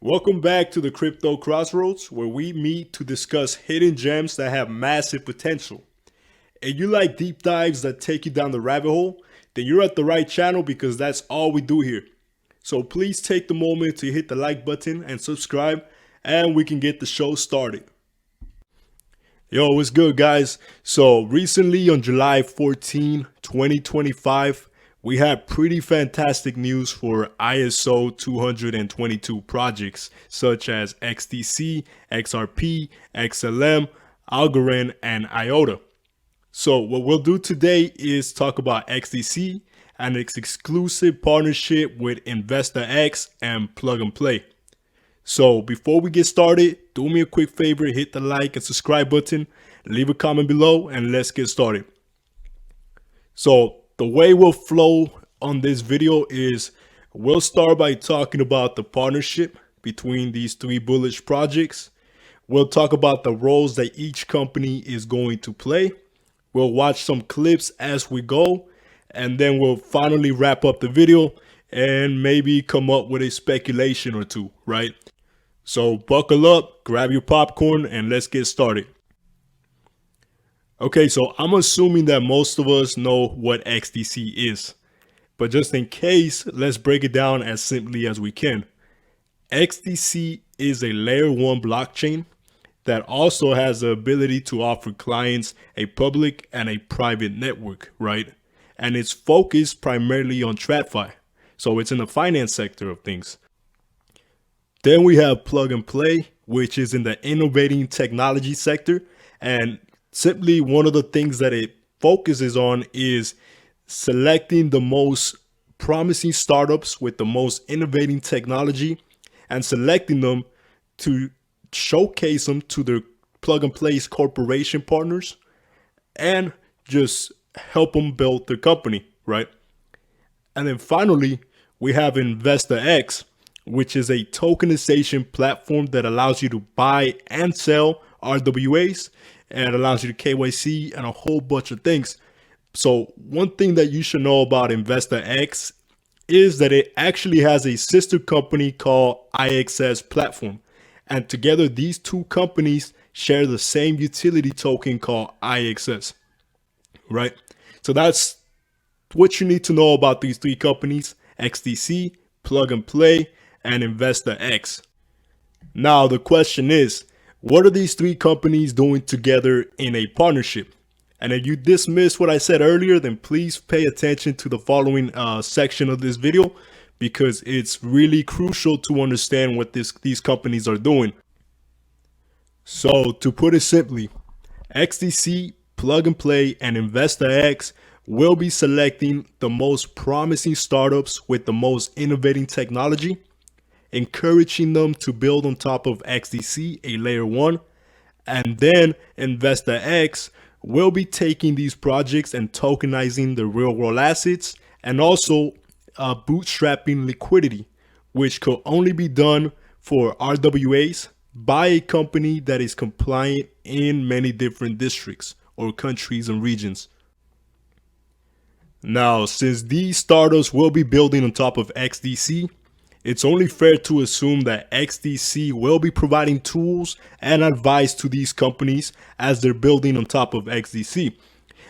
Welcome back to the Crypto Crossroads, where we meet to discuss hidden gems that have massive potential. And you like deep dives that take you down the rabbit hole, then you're at the right channel because that's all we do here. So please take the moment to hit the like button and subscribe, and we can get the show started. Yo, what's good, guys? So, recently on July 14, 2025, we had pretty fantastic news for ISO 222 projects such as XDC, XRP, XLM, Algorand, and IOTA. So, what we'll do today is talk about XDC and its exclusive partnership with InvestaX and Plug&Play. So before we get started, do me a quick favor, hit the like and subscribe button, leave a comment below, and let's get started. So the way we'll flow on this video is we'll start by talking about the partnership between these three bullish projects. We'll talk about the roles that each company is going to play. We'll watch some clips as we go, and then we'll finally wrap up the video and maybe come up with a speculation or two, right? So buckle up, grab your popcorn, and let's get started. Okay, so I'm assuming that most of us know what XDC is, but just in case, let's break it down as simply as we can. XDC is a layer 1 blockchain that also has the ability to offer clients a public and a private network, right? And it's focused primarily on TradFi. So it's in the finance sector of things. Then we have Plug&Play, which is in the innovating technology sector. And simply one of the things that it focuses on is selecting the most promising startups with the most innovating technology and selecting them to showcase them to their Plug&Play's corporation partners and just help them build their company, right? And then finally, we have InvestaX, which is a tokenization platform that allows you to buy and sell RWAs and allows you to KYC and a whole bunch of things. So one thing that you should know about InvestaX is that it actually has a sister company called IXS platform. And together these two companies share the same utility token called IXS, right? So that's what you need to know about these three companies: XDC, Plug&Play, and InvestaX. Now the question is, what are these three companies doing together in a partnership? And if you dismiss what I said earlier, then please pay attention to the following section of this video, because it's really crucial to understand what these companies are doing. So to put it simply, XDC, Plug&Play, and InvestaX will be selecting the most promising startups with the most innovating technology, encouraging them to build on top of XDC, a layer 1, and then InvestaX will be taking these projects and tokenizing the real world assets, and also bootstrapping liquidity, which could only be done for RWAs by a company that is compliant in many different districts or countries and regions. Now, since these startups will be building on top of XDC, it's only fair to assume that XDC will be providing tools and advice to these companies as they're building on top of XDC.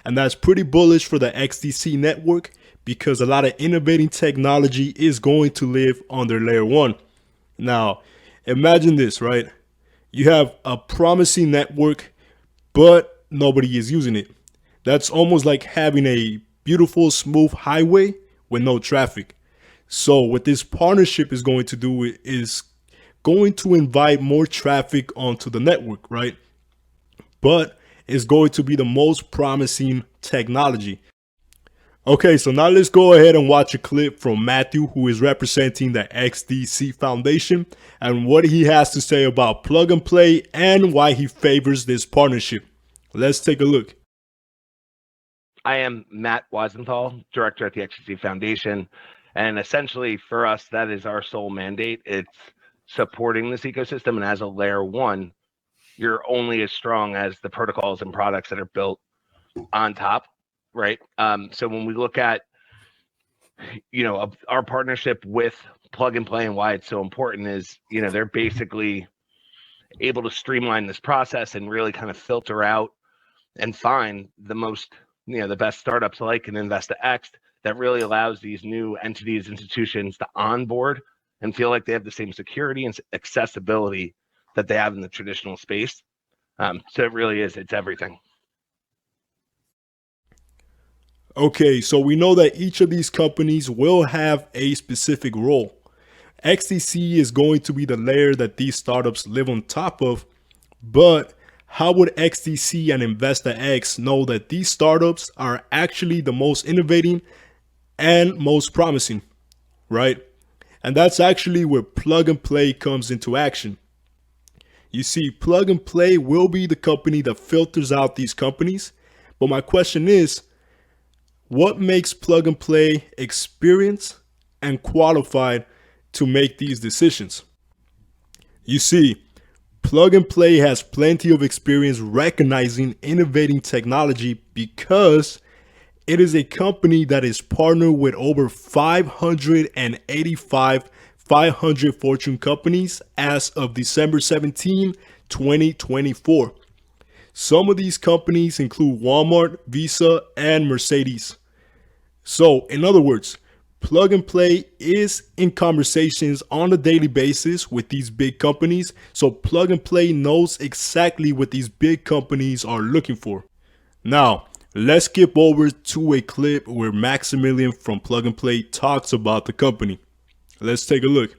And that's pretty bullish for the XDC network, because a lot of innovating technology is going to live on their layer 1. Now, imagine this, right? You have a promising network, but nobody is using it. That's almost like having a beautiful, smooth highway with no traffic. So what this partnership is going to do is going to invite more traffic onto the network, right? But it's going to be the most promising technology. Okay, so now let's go ahead and watch a clip from Matthew, who is representing the XDC Foundation, and what he has to say about Plug&Play and why he favors this partnership. Let's take a look. I am Matt Weisenthal, director at the XDC Foundation. And essentially for us, that is our sole mandate. It's supporting this ecosystem. And as a layer 1, you're only as strong as the protocols and products that are built on top, right? So when we look at, our partnership with Plug and Play and why it's so important is, they're basically able to streamline this process and really kind of filter out and find the most, the best startups like an InvestaX that really allows these new entities, institutions to onboard and feel like they have the same security and accessibility that they have in the traditional space. So it really is, it's everything. Okay, so we know that each of these companies will have a specific role. XDC is going to be the layer that these startups live on top of, but how would XDC and InvestaX know that these startups are actually the most innovating and most promising, right? And that's actually where Plug and Play comes into action. You see, Plug and Play will be the company that filters out these companies, but my question is, what makes Plug and Play experienced and qualified to make these decisions? You see, Plug and Play has plenty of experience recognizing innovating technology because it is a company that is partnered with over 585 500 Fortune companies as of December 17, 2024. Some of these companies include Walmart, Visa, and Mercedes. So, in other words, Plug and Play is in conversations on a daily basis with these big companies. So Plug and Play knows exactly what these big companies are looking for. Now, let's skip over to a clip where Maximilian from Plug and Play talks about the company. Let's take a look.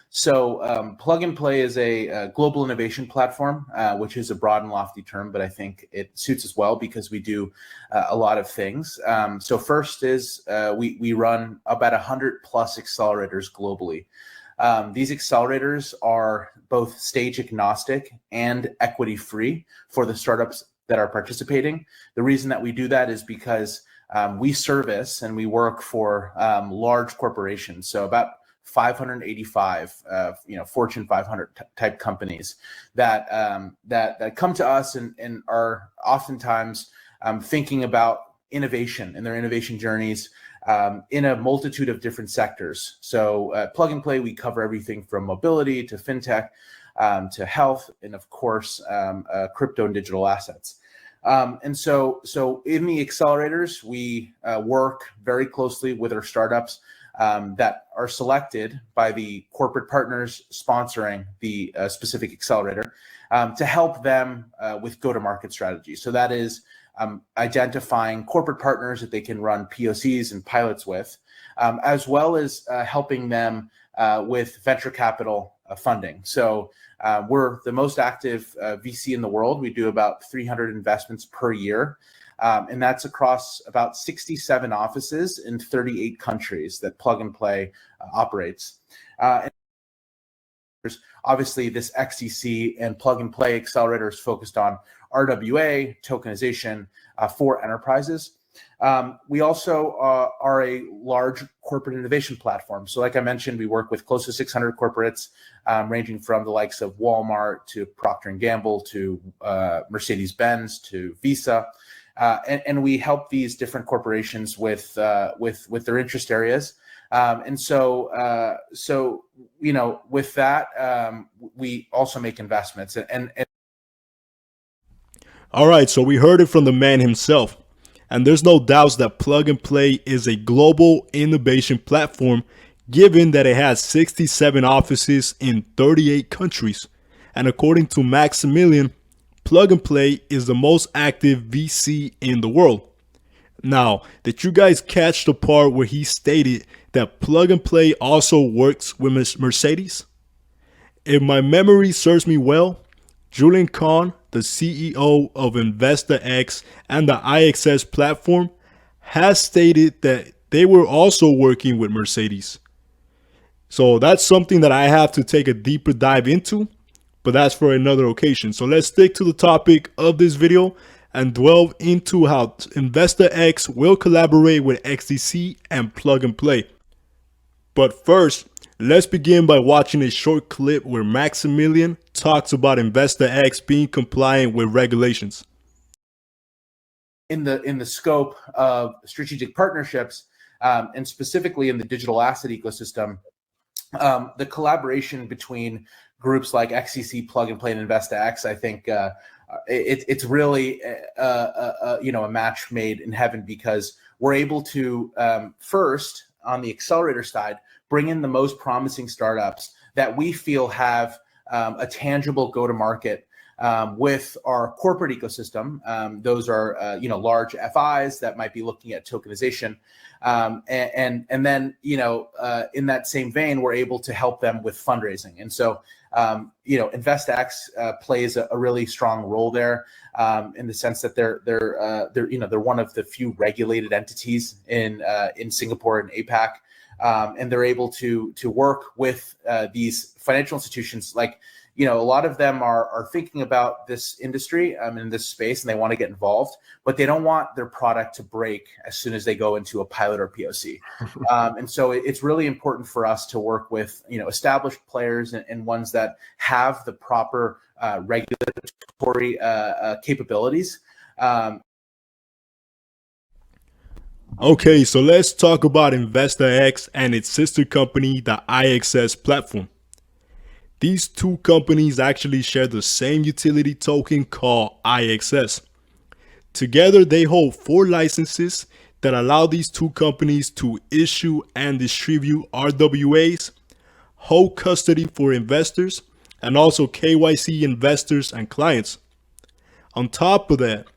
So Plug and Play is a global innovation platform, which is a broad and lofty term, but I think it suits us well because we do a lot of things. So first is we run about 100 plus accelerators globally. These accelerators are both stage agnostic and equity free for the startups that are participating. The reason that we do that is because we service and we work for large corporations. So about 585, Fortune 500 type companies that come to us and are oftentimes thinking about innovation and their innovation journeys in a multitude of different sectors. So Plug and Play, we cover everything from mobility to fintech to health and of course crypto and digital assets. And so in the accelerators, we work very closely with our startups that are selected by the corporate partners sponsoring the specific accelerator to help them with go-to-market strategy. So that is identifying corporate partners that they can run POCs and pilots with, as well as helping them with venture capital funding. So we're the most active VC in the world. We do about 300 investments per year. And that's across about 67 offices in 38 countries that Plug and Play operates. And obviously, this XDC and Plug and Play accelerator is focused on RWA, tokenization for enterprises. We also are a large corporate innovation platform. So like I mentioned, we work with close to 600 corporates, ranging from the likes of Walmart to Procter & Gamble to Mercedes-Benz to Visa. And we help these different corporations with their interest areas. And so with that, we also make investments. And all right, so we heard it from the man himself. And there's no doubts that Plug and Play is a global innovation platform, given that it has 67 offices in 38 countries. And according to Maximilian, Plug and Play is the most active VC in the world. Now, did you guys catch the part where he stated that Plug and Play also works with Mercedes? If my memory serves me well, Julian Kwan, the CEO of InvestaX and the IXS platform, has stated that they were also working with Mercedes. So that's something that I have to take a deeper dive into, but that's for another occasion. So let's stick to the topic of this video and delve into how InvestaX will collaborate with XDC and Plug and Play. But first, let's begin by watching a short clip where Maximilian talks about InvestaX being compliant with regulations. In the scope of strategic partnerships, and specifically in the digital asset ecosystem, the collaboration between groups like XDC, Plug&Play, and InvestaX, I think it's really a match made in heaven, because we're able to first, on the accelerator side, bring in the most promising startups that we feel have a tangible go-to-market with our corporate ecosystem. Those are large FIs that might be looking at tokenization, and then in that same vein, we're able to help them with fundraising. And so InvestaX plays a really strong role there, in the sense that they're one of the few regulated entities in Singapore and APAC, and they're able to work with these financial institutions. Like, a lot of them are thinking about this industry in this space, and they want to get involved, but they don't want their product to break as soon as they go into a pilot or POC. And so it's really important for us to work with established players and ones that have the proper regulatory capabilities. Okay, so let's talk about InvestaX and its sister company, the IXS platform. These two companies actually share the same utility token called IXS. Together, they hold 4 licenses that allow these two companies to issue and distribute RWAs, hold custody for investors, and also KYC investors and clients. On top of that,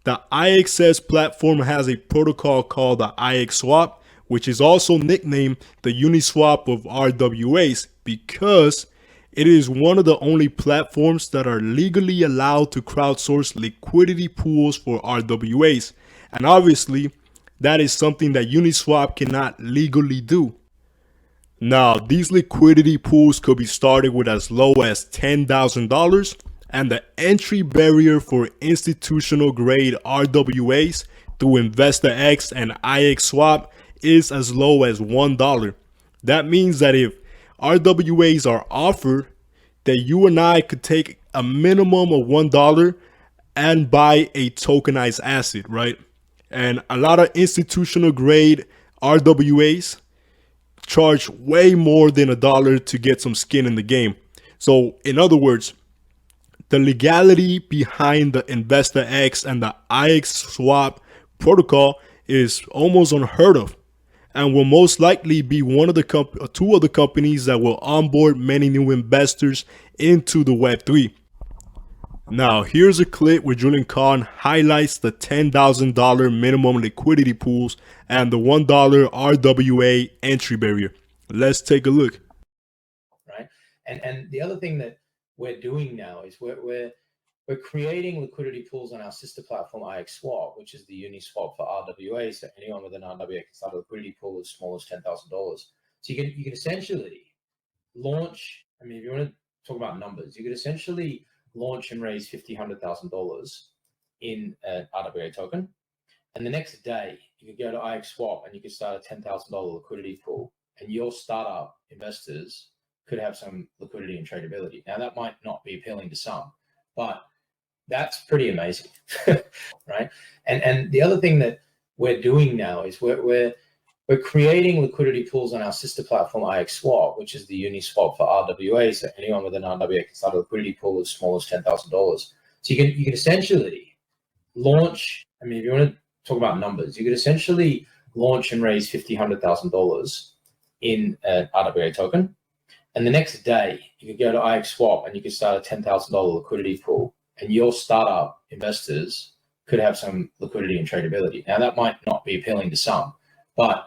the IXS platform has a protocol called the IXSwap, which is also nicknamed the Uniswap of RWAs, because it is one of the only platforms that are legally allowed to crowdsource liquidity pools for RWAs. And obviously, that is something that Uniswap cannot legally do. Now, these liquidity pools could be started with as low as $10,000, and the entry barrier for institutional grade RWAs through InvestaX and IXSwap is as low as $1. That means that if RWAs are offered, that you and I could take a minimum of $1 and buy a tokenized asset, right? And a lot of institutional grade RWAs charge way more than $1 to get some skin in the game. So in other words, the legality behind the InvestaX and the IXSwap protocol is almost unheard of, and will most likely be one of the two of the companies that will onboard many new investors into the Web3. Now, here's a clip where Julian Kwan highlights the $10,000 minimum liquidity pools and the $1 RWA entry barrier. Let's take a look. Right, and the other thing that we're doing now is we're creating liquidity pools on our sister platform IXSwap, which is the Uniswap for RWA. So anyone with an RWA can start a liquidity pool as small as $10,000. So you can essentially launch. I mean, if you want to talk about numbers, you could essentially launch and raise $50,000 in an RWA token, and the next day you could go to IXSwap and you could start a $10,000 liquidity pool, and your startup investors could have some liquidity and tradability. Now, that might not be appealing to some, but that's pretty amazing, right? And the other thing that we're doing now is we're creating liquidity pools on our sister platform IXSwap, which is the Uniswap for RWA. So anyone with an RWA can start a liquidity pool as small as $10,000. So you can essentially launch. I mean, if you want to talk about numbers, you could essentially launch and raise $50,000 in an RWA token, and the next day you could go to IXSwap and you could start a $10,000 liquidity pool, and your startup investors could have some liquidity and tradability. Now, that might not be appealing to some, but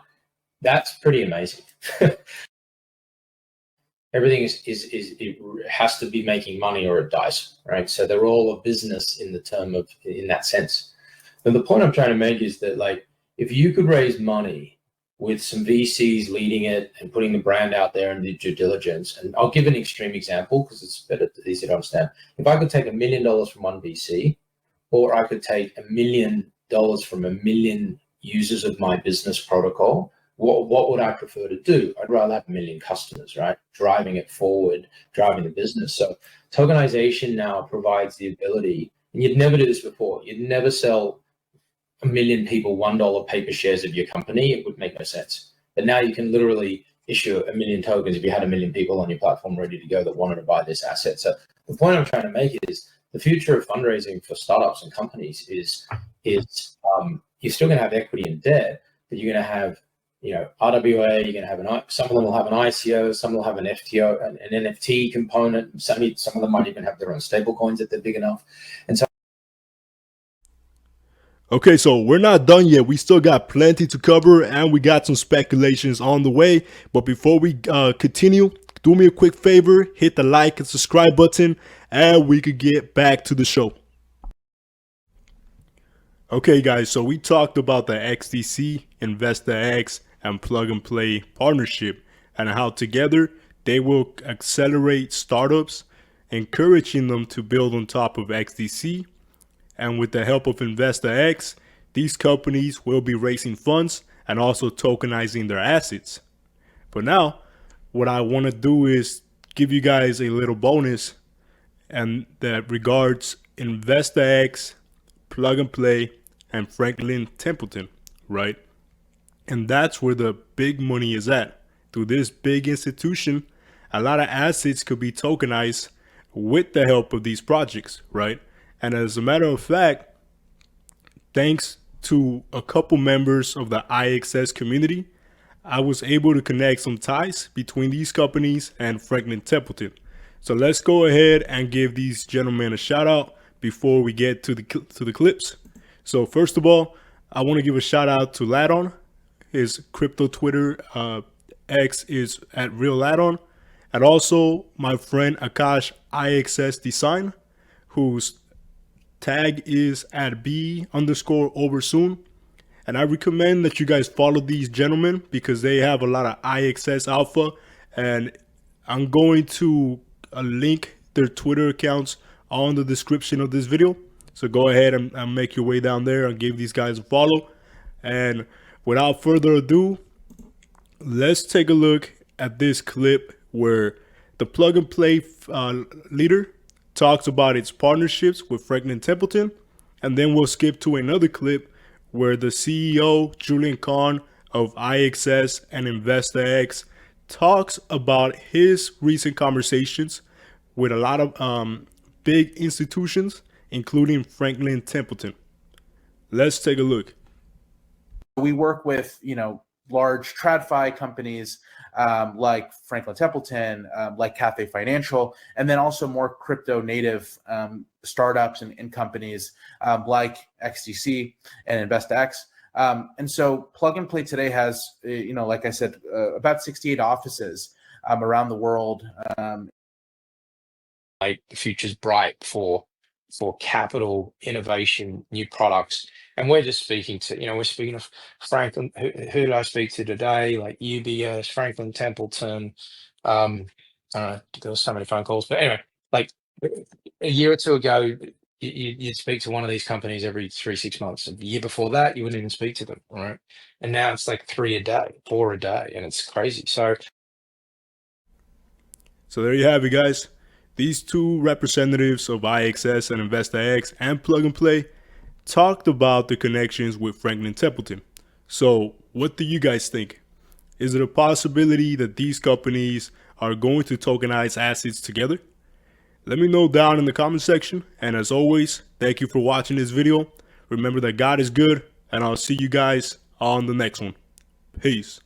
that's pretty amazing. Everything it has to be making money or it dies, right? So they're all a business in that sense. But the point I'm trying to make is that, like, if you could raise money with some VCs leading it and putting the brand out there and the due diligence, and I'll give an extreme example because it's easier to understand. If I could take $1 million from one VC, or I could take $1 million from 1 million users of my business protocol, what would I prefer to do? I'd rather have 1 million customers, right? Driving it forward, driving the business. So tokenization now provides the ability, and you'd never do this before. You'd never sell a million people $1 paper shares of your company, it would make no sense. But now you can literally issue 1 million tokens if you had 1 million people on your platform ready to go that wanted to buy this asset. So the point I'm trying to make is the future of fundraising for startups and companies is you're still going to have equity and debt, but you're going to have, you know, RWA, you're going to have some of them will have an ICO, some will have an FTO, an NFT component. Some of them might even have their own stable coins if they're big enough. And so Okay, so we're not done yet. We still got plenty to cover, and we got some speculations on the way. But before we continue, do me a quick favor, hit the like and subscribe button, and we could get back to the show. Okay, guys, so we talked about the XDC, InvestaX, and Plug&Play partnership, and how together they will accelerate startups, encouraging them to build on top of XDC. And with the help of InvestaX, these companies will be raising funds and also tokenizing their assets. But now, what I want to do is give you guys a little bonus, and that regards InvestaX, Plug&Play, and Franklin Templeton, right? And that's where the big money is at. Through this big institution, a lot of assets could be tokenized with the help of these projects, right? And as a matter of fact, thanks to a couple members of the IXS community, I was able to connect some ties between these companies and Franklin Templeton. So let's go ahead and give these gentlemen a shout out before we get to the clips. So first of all, I want to give a shout out to Ladon. His crypto Twitter X is at Real Ladon. And also my friend Akash IXS Design, whose tag is at B_oversoon. And I recommend that you guys follow these gentlemen because they have a lot of IXS alpha, and I'm going to link their Twitter accounts on the description of this video. So go ahead and make your way down there and give these guys a follow. And without further ado, let's take a look at this clip where the Plug&Play leader talks about its partnerships with Franklin Templeton, and then we'll skip to another clip where the CEO, Julian Kwan of IXS and InvestaX, talks about his recent conversations with a lot of big institutions, including Franklin Templeton. Let's take a look. We work with, you know, large TradFi companies like Franklin Templeton, like Cathay Financial, and then also more crypto native startups and companies like XDC and InvestaX. And so Plug&Play today has, you know, like I said, about 68 offices around the world. Like the future's bright for capital, innovation, new products. And we're just speaking to, you know, we're speaking of Franklin. Who did I speak to today? Like UBS, Franklin Templeton. There were so many phone calls, but anyway, like a year or two ago, you'd speak to one of these companies every 3-6 months. The year before that, you wouldn't even speak to them, all right? And now it's like 3 a day, 4 a day, and it's crazy. So there you have it, guys. These two representatives of IXS and InvestaX and Plug&Play talked about the connections with Franklin Templeton. So what do you guys think? Is it a possibility that these companies are going to tokenize assets together? Let me know down in the comment section. And as always, thank you for watching this video. Remember that God is good, and I'll see you guys on the next one. Peace.